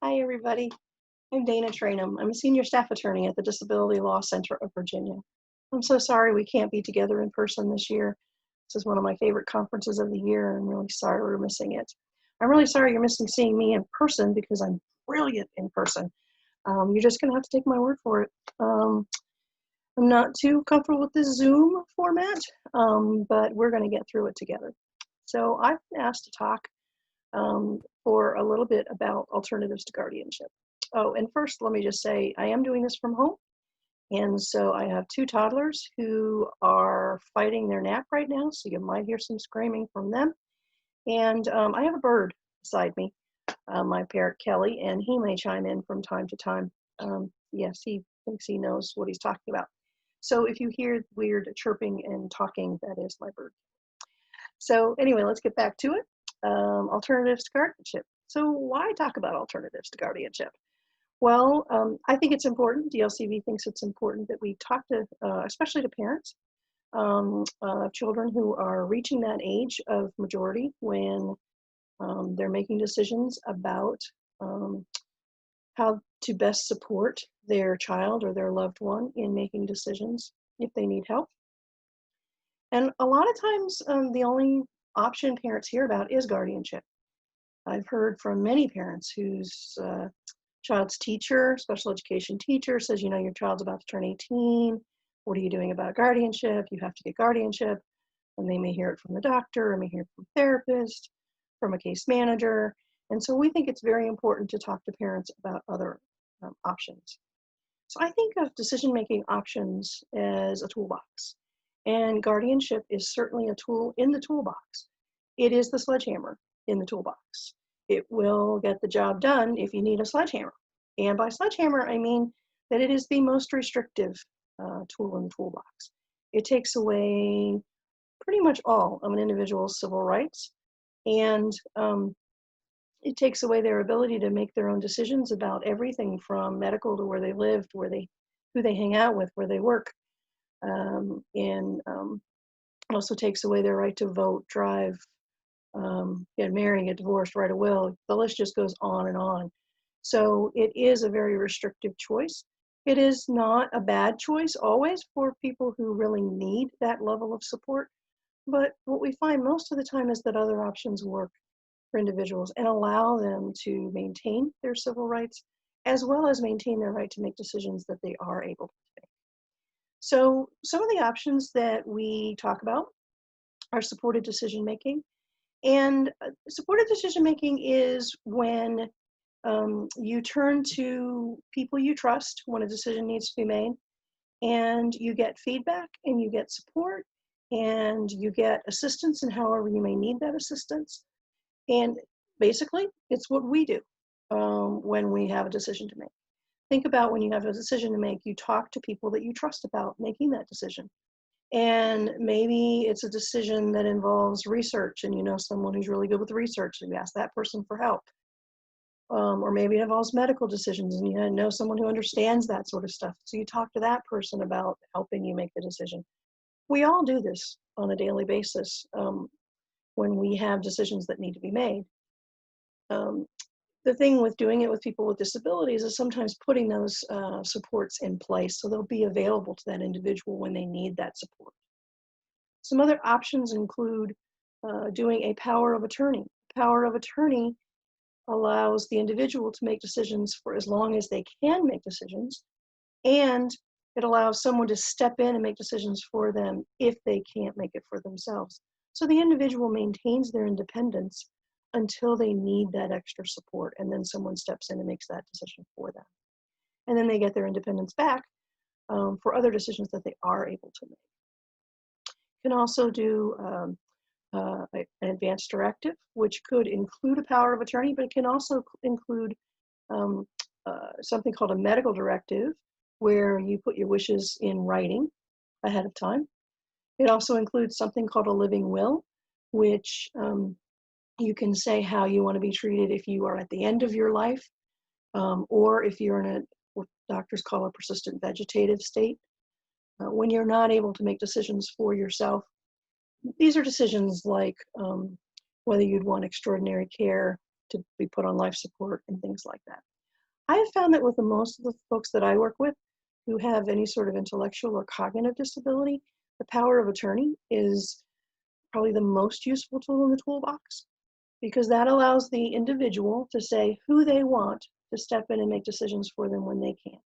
Hi, everybody. I'm Dana Traynham. I'm a senior staff attorney at the Disability Law Center of Virginia. I'm so sorry we can't be together in person this year. This is one of my favorite conferences of the year. I'm really sorry we're missing it. I'm really sorry you're missing seeing me in person because I'm brilliant in person. You're just going to have to take my word for it. I'm not too comfortable with this Zoom format, but we're going to get through it together. So I've been asked to talk for a little bit about alternatives to guardianship. Oh, and first, let me just say I am doing this from home. And so I have two toddlers who are fighting their nap right now. So you might hear some screaming from them. And I have a bird beside me, my parrot Kelly, and he may chime in from time to time. Yes, he thinks he knows what he's talking about. So if you hear weird chirping and talking, that is my bird. So anyway, let's get back to it. Alternatives to guardianship. So why talk about alternatives to guardianship? Well, I think it's important. DLCV thinks it's important that we talk to, especially to parents, children who are reaching that age of majority when they're making decisions about how to best support their child or their loved one in making decisions if they need help. And a lot of times, the only option parents hear about is guardianship. I've heard from many parents whose child's teacher, special education teacher, says, you know, your child's about to turn 18. What are you doing about guardianship? You have to get guardianship. And they may hear it from the doctor, or may hear it from a therapist, from a case manager. And so we think it's very important to talk to parents about other options. So I think of decision-making options as a toolbox. And guardianship is certainly a tool in the toolbox. It is the sledgehammer in the toolbox. It will get the job done if you need a sledgehammer. And by sledgehammer, I mean that it is the most restrictive tool in the toolbox. It takes away pretty much all of an individual's civil rights, and it takes away their ability to make their own decisions about everything from medical to where they live, to who they hang out with, where they work. And also takes away their right to vote, drive, get married, get divorced, write a will. The list just goes on and on. So it is a very restrictive choice. It is not a bad choice always for people who really need that level of support. But what we find most of the time is that other options work for individuals and allow them to maintain their civil rights as well as maintain their right to make decisions that they are able to make. So some of the options that we talk about are supported decision making. And supported decision making is when you turn to people you trust when a decision needs to be made, and you get feedback and you get support and you get assistance in however you may need that assistance. And basically, it's what we do when we have a decision to make. Think about when you have a decision to make, you talk to people that you trust about making that decision. And maybe it's a decision that involves research and you know someone who's really good with research and you ask that person for help. Or maybe it involves medical decisions and you know someone who understands that sort of stuff. So you talk to that person about helping you make the decision. We all do this on a daily basis when we have decisions that need to be made. The thing with doing it with people with disabilities is sometimes putting those supports in place so they'll be available to that individual when they need that support. Some other options include doing a power of attorney. Power of attorney allows the individual to make decisions for as long as they can make decisions, and it allows someone to step in and make decisions for them if they can't make it for themselves. So the individual maintains their independence until they need that extra support, and then someone steps in and makes that decision for them. And then they get their independence back for other decisions that they are able to make. You can also do an advance directive, which could include a power of attorney, but it can also include something called a medical directive, where you put your wishes in writing ahead of time. It also includes something called a living will, which you can say how you want to be treated if you are at the end of your life, or if you're in what doctors call a persistent vegetative state, when you're not able to make decisions for yourself. These are decisions like whether you'd want extraordinary care to be put on life support and things like that. I have found that with most of the folks that I work with who have any sort of intellectual or cognitive disability, the power of attorney is probably the most useful tool in the toolbox, because that allows the individual to say who they want to step in and make decisions for them when they can't.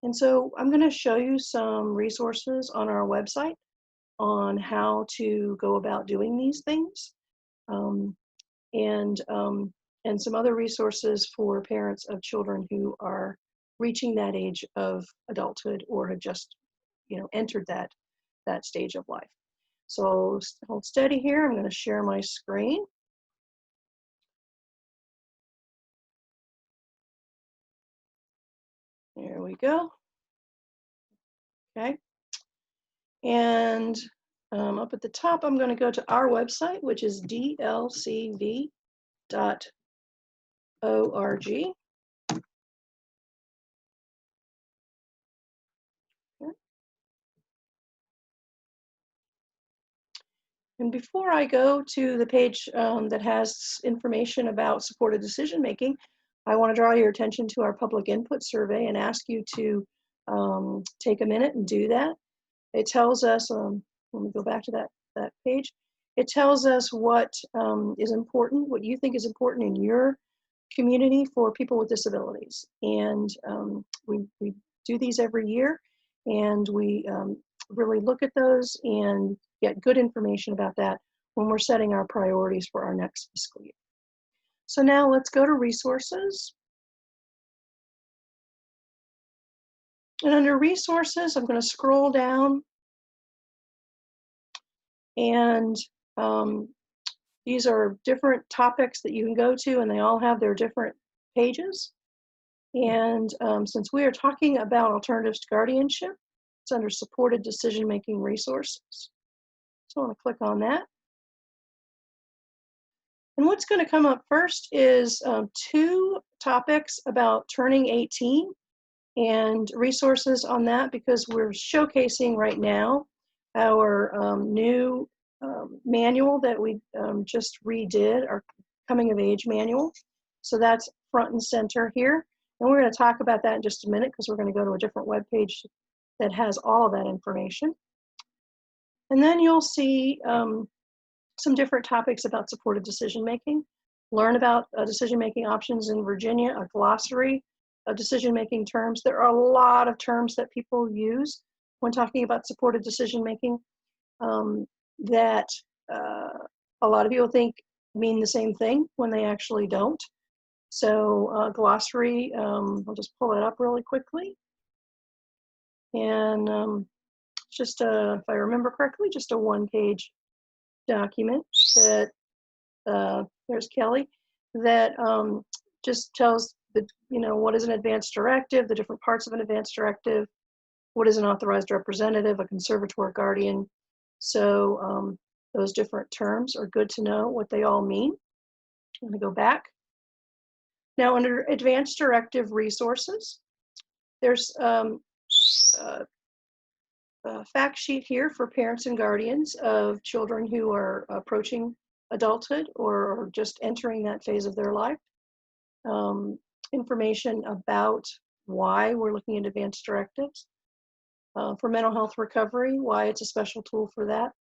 And so I'm going to show you some resources on our website on how to go about doing these things, um, and some other resources for parents of children who are reaching that age of adulthood or have just, entered that stage of life. So hold steady here. I'm going to share my screen. There we go. Okay. And up at the top, I'm going to go to our website, which is dlcv.org. Okay. And before I go to the page that has information about supported decision making, I want to draw your attention to our public input survey and ask you to take a minute and do that. It tells us, let me go back to that page. It tells us what is important, what you think is important in your community for people with disabilities. And we do these every year, and we really look at those and get good information about that when we're setting our priorities for our next fiscal year. So now let's go to resources. And under resources, I'm going to scroll down, and these are different topics that you can go to, and they all have their different pages. And since we are talking about alternatives to guardianship, it's under supported decision-making resources. So I want to click on that. And what's going to come up first is 2 topics about turning 18 and resources on that, because we're showcasing right now our new manual that we just redid, our coming of age manual. So that's front and center here. And we're going to talk about that in just a minute, because we're going to go to a different web page that has all of that information. And then you'll see some different topics about supported decision-making. Learn about decision-making options in Virginia, a glossary of decision-making terms. There are a lot of terms that people use when talking about supported decision-making that a lot of people think mean the same thing when they actually don't. So glossary, I'll just pull it up really quickly. And just if I remember correctly, just a 1-page document that, there's Kelly, that just tells what is an advance directive, the different parts of an advance directive, what is an authorized representative, a conservator, guardian. So those different terms are good to know what they all mean. I'm going to go back. Now under advance directive resources, there's a fact sheet here for parents and guardians of children who are approaching adulthood or just entering that phase of their life. Information about why we're looking at advanced directives. For mental health recovery, why it's a special tool for that.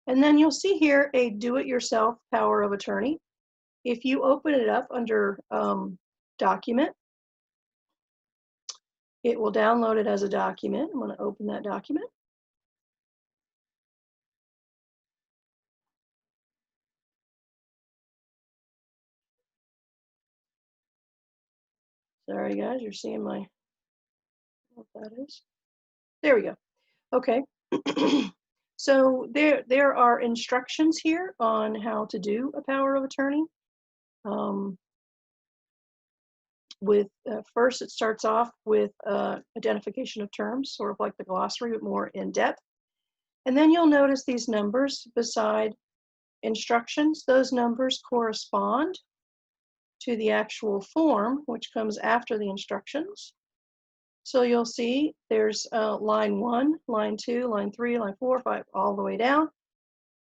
And then you'll see here a do-it-yourself power of attorney. If you open it up under document, it will download it as a document. I'm going to open that document. Sorry guys, you're seeing what that is. There we go. Okay. So there are instructions here on how to do a power of attorney. First, it starts off with identification of terms, sort of like the glossary, but more in depth. And then you'll notice these numbers beside instructions. Those numbers correspond to the actual form, which comes after the instructions. So you'll see there's line 1, line 2, line 3, line 4, 5, all the way down.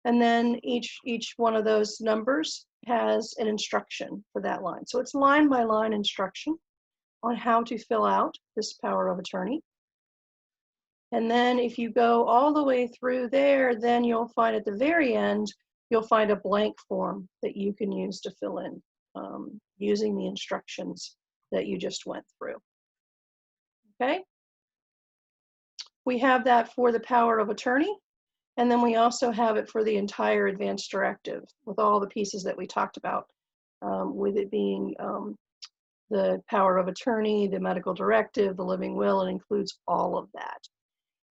And then each one of those numbers has an instruction for that line. So it's line by line instruction on how to fill out this power of attorney. And then if you go all the way through there, then you'll find at the very end, you'll find a blank form that you can use to fill in using the instructions that you just went through. Okay? We have that for the power of attorney. And then we also have it for the entire advance directive with all the pieces that we talked about, with it being the power of attorney, the medical directive, the living will. It includes all of that.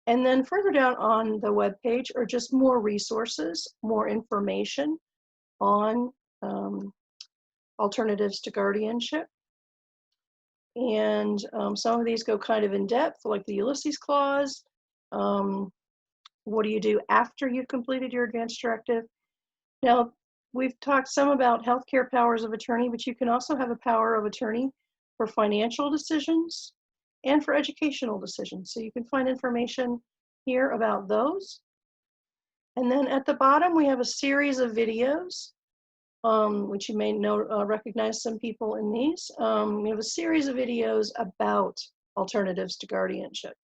And then further down on the web page are just more resources, more information on alternatives to guardianship. And some of these go kind of in depth, like the Ulysses Clause. What do you do after you've completed your advance directive? Now, we've talked some about healthcare powers of attorney, but you can also have a power of attorney for financial decisions and for educational decisions. So you can find information here about those. And then at the bottom, we have a series of videos, which you may know, recognize some people in these. We have a series of videos about alternatives to guardianship,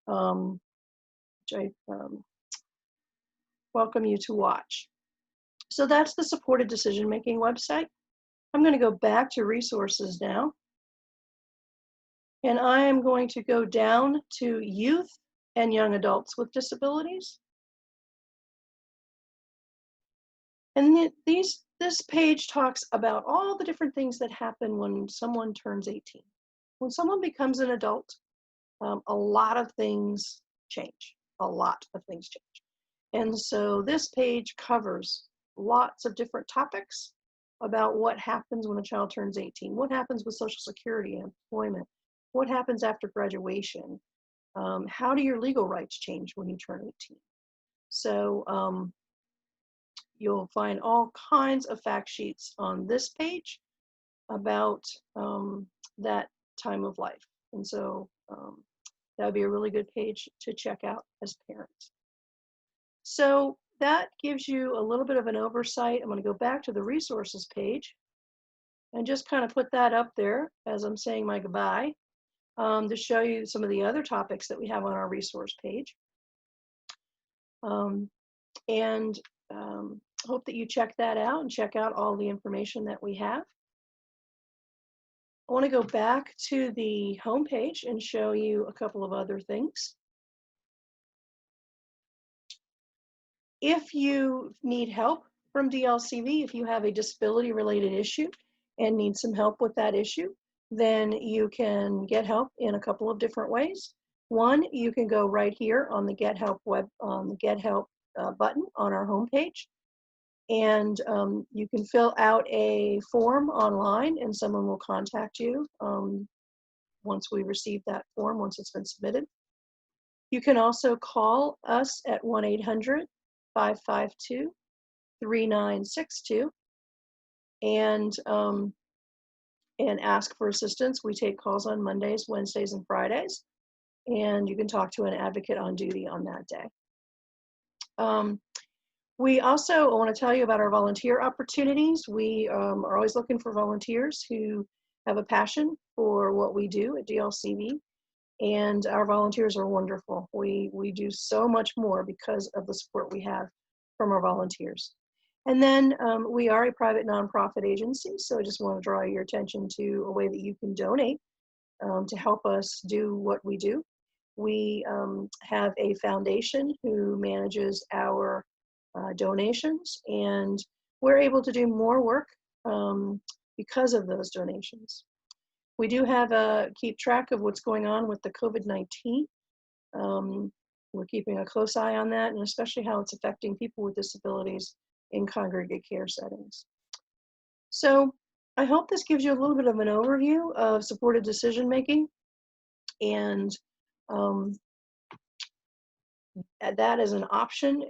which I welcome you to watch. So that's the supported decision-making website. I'm going to go back to resources now. And I am going to go down to youth and young adults with disabilities. And this page talks about all the different things that happen when someone turns 18. When someone becomes an adult, a lot of things change. A lot of things change. And so this page covers lots of different topics about what happens when a child turns 18, what happens with Social Security and employment, what happens after graduation, how do your legal rights change when you turn 18. So you'll find all kinds of fact sheets on this page about that time of life. And so that would be a really good page to check out as parents. So that gives you a little bit of an oversight. I'm going to go back to the resources page and just kind of put that up there as I'm saying my goodbye to show you some of the other topics that we have on our resource page. Hope that you check that out and check out all the information that we have. I want to go back to the home page and show you a couple of other things. If you need help from DLCV, if you have a disability-related issue and need some help with that issue, then you can get help in a couple of different ways. One, you can go right here on the Get Help button on our homepage, and you can fill out a form online, and someone will contact you once we receive that form, once it's been submitted. You can also call us at 1-800-552-3962 and ask for assistance. We take calls on Mondays, Wednesdays, and Fridays, and you can talk to an advocate on duty on that day. We also want to tell you about our volunteer opportunities. We are always looking for volunteers who have a passion for what we do at DLCV, and our volunteers are wonderful. We do so much more because of the support we have from our volunteers. And then we are a private nonprofit agency, so I just want to draw your attention to a way that you can donate to help us do what we do. We have a foundation who manages our donations, and we're able to do more work because of those donations. We do have keep track of what's going on with the COVID-19. We're keeping a close eye on that, and especially how it's affecting people with disabilities in congregate care settings. So I hope this gives you a little bit of an overview of supported decision making, and that is an option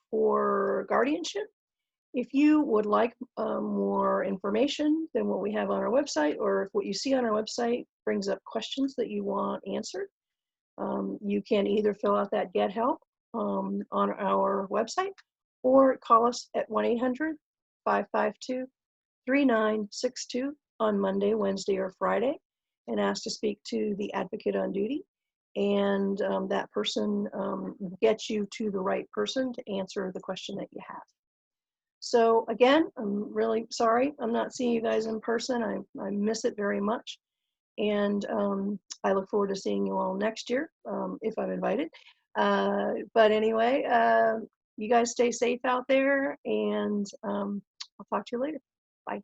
for guardianship. If you would like more information than what we have on our website, or if what you see on our website brings up questions that you want answered, you can either fill out that Get Help on our website, or call us at 1-800-552-3962. 3962 on Monday, Wednesday, or Friday and ask to speak to the advocate on duty. And that person gets you to the right person to answer the question that you have. So again, I'm really sorry I'm not seeing you guys in person. I miss it very much. And I look forward to seeing you all next year if I'm invited. But anyway, you guys stay safe out there, and I'll talk to you later. Bye.